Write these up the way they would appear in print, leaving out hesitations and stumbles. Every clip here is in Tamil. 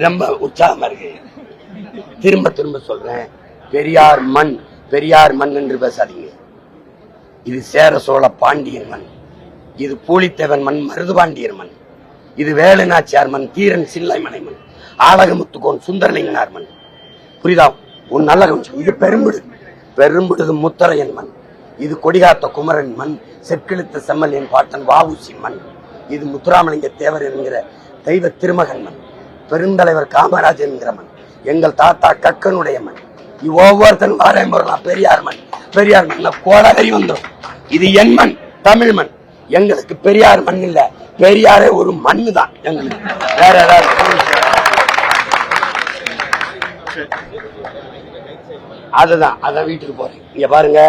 ரொம்ப உற்சாகமா இருக்கு. திரும்ப திரும்ப சொல்றேன், பெரியார் மண் பெரியார் மண் என்று பேசாதீங்க. இது சேர சோழ பாண்டியன் மண், இது பூலித்தேவன் மண், மருதுபாண்டியர் மண், இது வேலுநாச்சியார் மண், தீரன் சில்லைமலை மண், ஆலகமுத்துக்கோன் சுந்தரலிங்கனார் மண். புரியுதா? உன் நல்ல இது பெரும்புடுது முத்தரையன் மண், இது கொடிகாத்த குமரன் மண், செக்கிழுத்த செம்மல் என் பாட்டன் வாவுசி மண், இது முத்துராமலிங்க தேவர் என்கிற தெய்வ திருமகன் மண், பெருந்தலைவர் காமராஜ் என்கிற மண், எங்கள் தாத்தா கக்கனுடைய மண். ஒவ்வொருத்தரும் வாரம் போறலாம் பெரியார் மண் பெரியார் மண் கோடகரி வந்துடும். இது என் மண், தமிழ் மண். எங்களுக்கு பெரியார் மண் இல்ல, பெரியாரே ஒரு மண்ணு தான் எங்களுக்கு. வேற ஏதாவது அதுதான் அதான் வீட்டுக்கு போறேன். இங்க பாருங்க,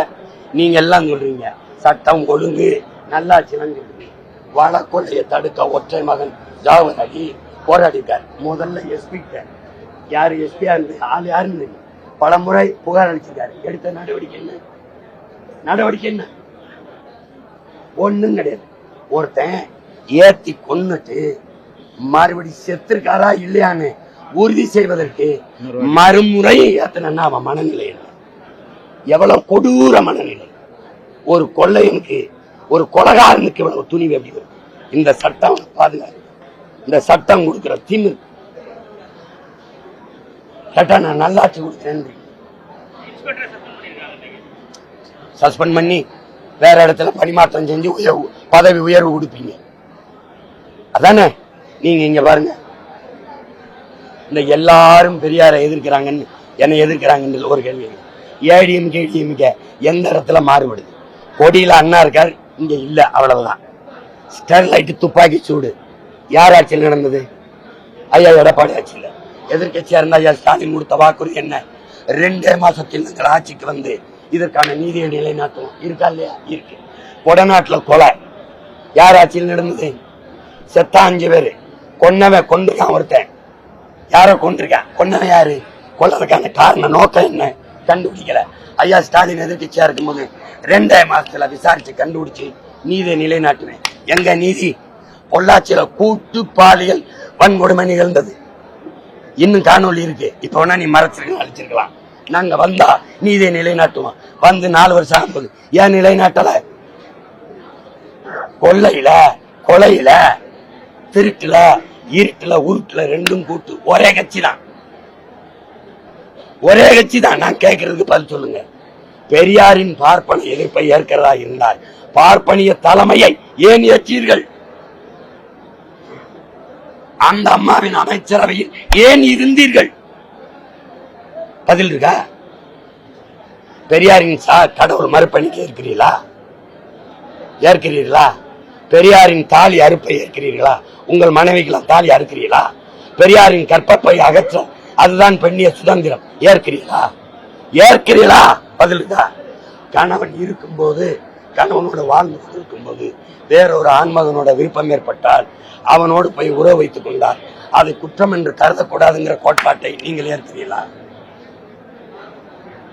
நீங்க எல்லாம் சொல்றீங்க சட்டம் ஒழுங்கு நல்லாட்சி சொல்றீங்க. வழக்கொலையை தடுக்க ஒற்றை மகன் ஜாவத் அலி போராடிட்டார். முதல்ல எஸ்பி யாரு எஸ்பியா இருந்து ஆள் யாருன்னு பல முறை புகார் அளிச்சிருக்காரு. எடுத்த நடவடிக்கை என்ன? ஒண்ணும் கிடையாது. ஒருத்தன் ஏத்தி கொன்னுட்டு மறுபடி செத்துருக்காரா இல்லையான்னு உறுதி செய்வதற்கு மறுமுறை ஏத்தனா அவன் மனநிலை என்ன? எவ்வளவு கொடூர மனநிலை! ஒரு கொள்ளையனுக்கு ஒரு கொலகாரனுக்கு இவ்வளவு துணிவு எப்படி வரும்? இந்த சட்டம் பாதுகாப்பு, இந்த சட்டம் கொடுக்கிற திமிரு சட்டம். நான் நல்லாட்சி கொடுத்தேன், சஸ்பெண்ட் பண்ணி வேற இடத்துல பணிமாற்றம் செஞ்சு பதவி உயர்வு கொடுப்பீங்க. அதானே நீங்க இங்க பாருங்க, இந்த எல்லாரும் பெரியாரை எதிர்க்கிறாங்கன்னு என்னை எதிர்க்கிறாங்கன்னு ஒரு கேள்வி. ஏடிஎம் கேடிஎம்கே எந்த இடத்துல மாறுபடுது? கொடியில அண்ணா இருக்கார், இங்க இல்ல, அவ்வளவுதான். ஸ்டெர்லைட் துப்பாக்கி சூடு யார் ஆட்சியில் நடந்தது? ஐயா எடப்பாடி ஆட்சியில். எதிர்கட்சியா இருந்தா ஐயா ஸ்டாலின் கொடுத்த வாக்குறுதி என்ன? 2 மாசத்தில் நாங்கள் ஆட்சிக்கு வந்து இதற்கான நீதியை நிலைநாட்டுவோம். இருக்கா இல்லையா? இருக்கு. கொடநாட்டுல கொலை யார் ஆட்சியில் நடந்தது? செத்தா 5 பேரு, கொன்னவன் கொண்டிருக்கான் ஒருத்தன். யாரோ கொண்டிருக்கான், கொன்னவன் யாரு? கொள்ளதுக்கான காரணம் நோக்கம் என்ன? கண்டுபிடிக்கல. ஐயா ஸ்டாலின் எதிர்கட்சியா இருக்கும்போது 2 மாசத்துல விசாரிச்சு கண்டுபிடிச்சு நீதியை நிலைநாட்டுவேன். எங்க நீதி? பொள்ளாச்சியில கூட்டு பாலியல் வன்கொடுமை நிகழ்ந்தது. இன்னும் காணொலி இருக்கு. இப்ப வேணா நீ மறைச்சிருக்கலாம், அழிச்சிருக்கலாம். நாங்க வந்தா நீதியை நிலைநாட்டுவோம். வந்து 4 வருஷம் ஆகுது. ஏன் நிலைநாட்டல? கொள்ளையில, கொலையில, திருட்டுல, இருட்டுல, உருட்டுல ரெண்டும் கூட்டு. ஒரே கட்சி தான், ஒரே கட்சி தான். நான் கேட்கறதுக்கு பதில் சொல்லுங்க. பெரியாரின் பார்ப்பன எதிர்ப்பை ஏற்கிறதா இருந்தால் பார்ப்பனிய தலைமையை ஏன் ஏற்றீர்கள்? அந்த அம்மாவின் அமைச்சரவையில் ஏன் இருந்தீர்கள்? பதில் இருக்கா? பெரியாரின் கடவுள் மறுப்பணிக்கு ஏற்கிறீர்களா? ஏற்கிறீர்களா? பெரியாரின் தாலி அறுப்பை ஏற்கிறீர்களா? உங்கள் மனைவிக்கெல்லாம் தாலி அறுக்கிறீர்களா? பெரியாரின் கற்பப்பை அகற்ற அதுதான் பெண்ணிய சுதந்திரம் ஏற்கிறீர்களா? ஏற்கிறீர்களா? பதில் இருக்கா? கணவன் இருக்கும்போது, கணவனோட வாழ்ந்து கொண்டிருக்கும் போது வேறொரு ஆண்மகனோட விருப்பம் ஏற்பட்டால் அவனோடு போய் உறவு வைத்துக் கொண்டார், அது குற்றம் என்று கருதக்கூடாதுங்கிற கோட்பாட்டை நீங்கள் ஏற்கிறீர்களா?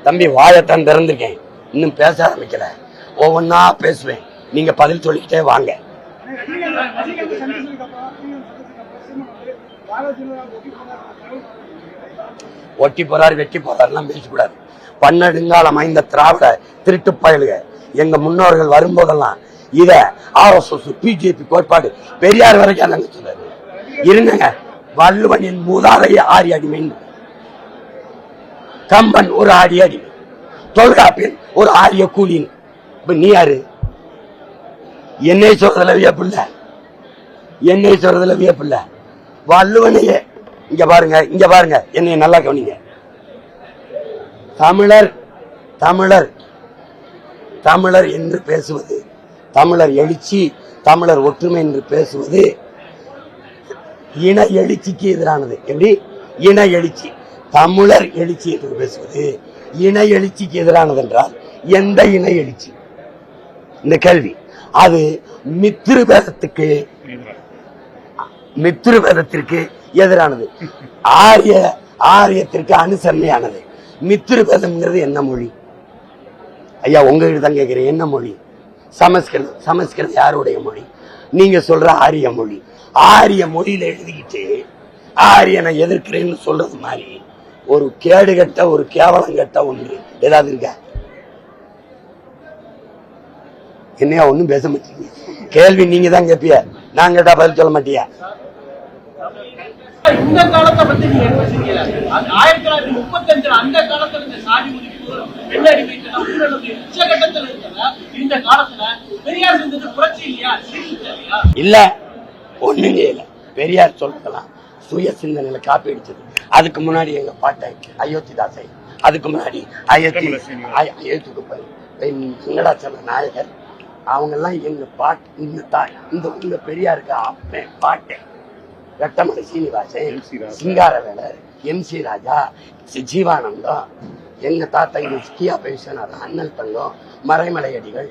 தம்பி, வாயத்தான் திறந்திருக்கேன், இன்னும் பேச ஆரம்பிக்கல. ஒவ்வொன்னா பேசுவேன், நீங்க பதில் சொல்லிக்கிட்டே வாங்க. ஒட்டி போறாரு வெட்டி போறாருலாம் பேசக்கூடாது. பன்னெடுங்காலம் ஐந்த திராவிட திருட்டு பயலுக எங்க முன்னோர்கள் வரும்போதெல்லாம் இத RSS பிஜேபி கோட்பாடு பெரியார் வரைக்கும் நாங்க சொல்லாரு. இருங்க, வள்ளுவனின் மூதாதைய ஆரிய அடிமை, கம்பன் ஒரு ஆரிய அடிமை, தொல்காப்பியன் ஒரு ஆரிய கூலின். இப்ப நீ யாரு? என்னை சொல்றதுல வியப்பில்ல, என்னை சொல்றதுல வியப்பில்ல. வள்ளுவனையே இங்க பாருங்க, இங்க பாருங்க, என்னை நல்லா கவனிங்க. தமிழர் தமிழர் தமிழர் என்று பேசுவது, தமிழர் எழுச்சி, தமிழர் ஒற்றுமை என்று பேசுவது இன எழுச்சிக்கு எதிரானது. எப்படி? இன எழுச்சி. தமிழர் எழுச்சி என்று பேசுவது இன எழுச்சிக்கு எதிரானது என்றால் எந்த இன எழுச்சி? இந்த கேள்வி. அது மித்திருபேதத்துக்கு எதிரானது, ஆரியத்திற்கு அனுசரணையானது. மித்திருபேதம்ங்கிறது என்ன மொழி? ஐயா உங்ககிட்ட தான் கேட்கிறேன், என்ன மொழி? சமஸ்கிருதம். சமஸ்கிருதம் யாருடைய மொழி? நீங்க சொல்ற ஆரிய மொழி. ஆரிய மொழியில எழுதிக்கிட்டு ஆரியனை எதிர்க்கிறேன்னு சொல்றது மாதிரி ஒரு கேடு கட்ட ஒரு கேவலம் கட்ட ஒன்று ஏதாவது இருக்க? என்னையா ஒண்ணும் பேச மாட்டீங்க? கேள்வி நீங்க தான் கேப்பிய, நான் கேட்டா பதில் சொல்ல மாட்டியா? இந்த காலத்தை பத்தி நீங்க என்ன செய்யல? 1935 அந்த காலத்துல இந்த சாதி ஒழிப்பு பெண் அடிமை உச்சகட்டத்தில் இருக்கிற இந்த காலத்துல பெரியார் செஞ்சது புரட்சி இல்லையா? இல்ல, ஒண்ணும் செய்யல. பெரியார் சொல்லலாம் சுய சிந்தனையில காப்பி அடிச்சது. அதுக்கு முன்னாடி எங்க பாட்டை அயோத்திதாசை, அதுக்கு முன்னாடி வெங்கடாச்சல நாயகர், அவங்க எல்லாம் எங்க பாட்டு இந்த உங்க பெரியாருக்கு அப்பேன் பாட்டேன். வெட்டமலை சீனிவாசன், சிங்காரவேலர், MC ராஜா, ஜீவானந்தம், எங்க தாத்தா இங்க கியா விஸ்வநாதன், அண்ணல் தங்கம், மறைமலை அடிகள்,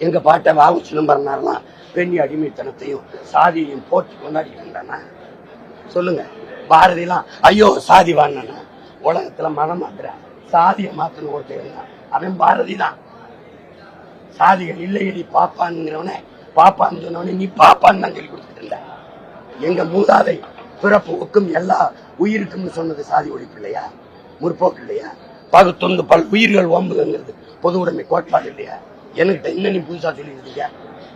எங்க பாட்டை வாவு சிதம்பரனார்லாம் பெண்ணி அடிமைத்தனத்தையும் சாதியையும் போட்டு கொண்டாடிட்டு இருந்தானா? சொல்லுங்க. பாரதியெல்லாம் ஐயோ சாதி வாண்ணா, உலகத்துல மதம் மாத்திர சாதியை மாத்தணும் ஒருத்தர் அவன் பாரதி தான். சாதிகள் இல்லையடி பாப்பான்ங்கிறவன பாப்பான்னு சொன்னவனே நீ பாப்பான்னு தான் சொல்லி கொடுத்துட்டு இருந்த. எங்க மூதாதை பிறப்புக்கும் எல்லா உயிருக்கும் சொன்னது சாதி ஒழிப்பு இல்லையா? முற்போக்கு இல்லையா? பகுத்தொந்து பல் உயிர்கள் ஓம்புங்கிறது பொது உடைமை கோட்பாடு இல்லையா? என்கிட்ட என்ன நீ புதுசா சொல்லியிருந்தீங்க?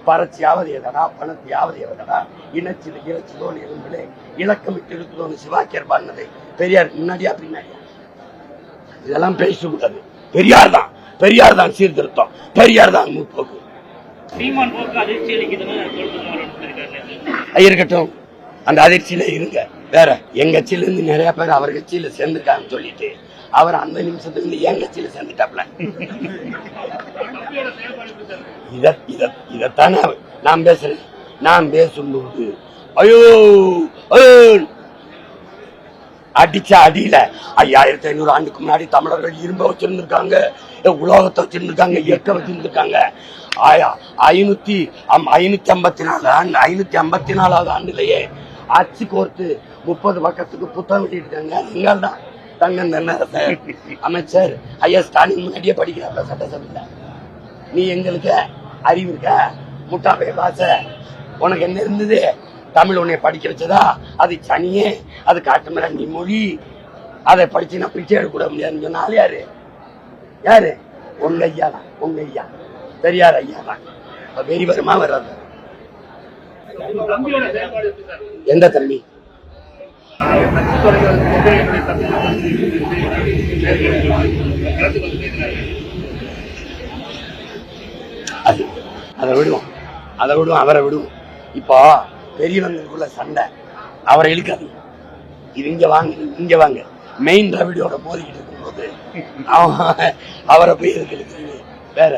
பறச்சியாவது எதடா, பணத்தையாவது எவதடா, இனச்சில இலச்சிலோன் எலும்பிலே இலக்கமிட்டு இருக்குதோன்னு சிவாக்கியர் பாடினதை பெரியார் முன்னாடியா பின்னாடியா? இதெல்லாம் பேசக்கூடாது. பெரியார் தான், பெரியார் தான் சீர்திருத்தம், பெரியார் தான் முற்போக்கு. இருக்கட்டும், அந்த அதிர்ச்சியில இருங்க. வேற எங்க கட்சியில இருந்து நிறைய பேர் அவர் கட்சியில சேர்ந்துட்டான்னு சொல்லிட்டு அவர் அந்த நிமிஷத்துல என் கட்சியில சேர்ந்துட்டாப்ல. இதத்தானே நான் பேசுறேன். நான் பேசும்போது ஐயோ அடிச்ச அடியில 5500 ஆண்டுக்கு முன்னாடி தமிழர்கள் இரும்ப வச்சிருந்திருக்காங்க, உலோகத்தை வச்சிருந்திருக்காங்க, இயக்க வச்சிருந்திருக்காங்க. 554வது ஆண்டுலயே அச்சு கோர்த்து 30 பக்கத்துக்கு புத்தகம் வெளியிட்டிருக்காங்க. நீங்கள் தான் தங்கம் தென்னரசர் அமைச்சர் ஸ்டாலின் முன்னாடியே படிக்கிறாப்ல சட்டசபையில. நீ எங்களுக்கு அறிவு இருக்க? முட்டாப்பைய பாச உனக்கு என்ன இருந்தது? தமிழ் உன்னை படிக்க வச்சதா? அது சனியே, அது காட்டுமிராண்டி மொழி, அதை படிச்சுன்னா பிச்சை எடுக்க முடியாதுன்னு சொன்னாலும் யாரு? உங்க ஐயா தான், உங்க ஐயா பெரியார் ஐயா தான். வெறி வருமா வர்றது? எந்த தம்பி? அதை விடுவோம், அவரை விடுவோம். இப்போ பெரியவங்களுக்குள்ள சண்டை, அவரை இழுக்காது. இது இங்க வாங்க மெயின் திராவிடியோட மோதிக்கிட்டு இருக்கும்போது அவரை போய் இருக்கு வேற.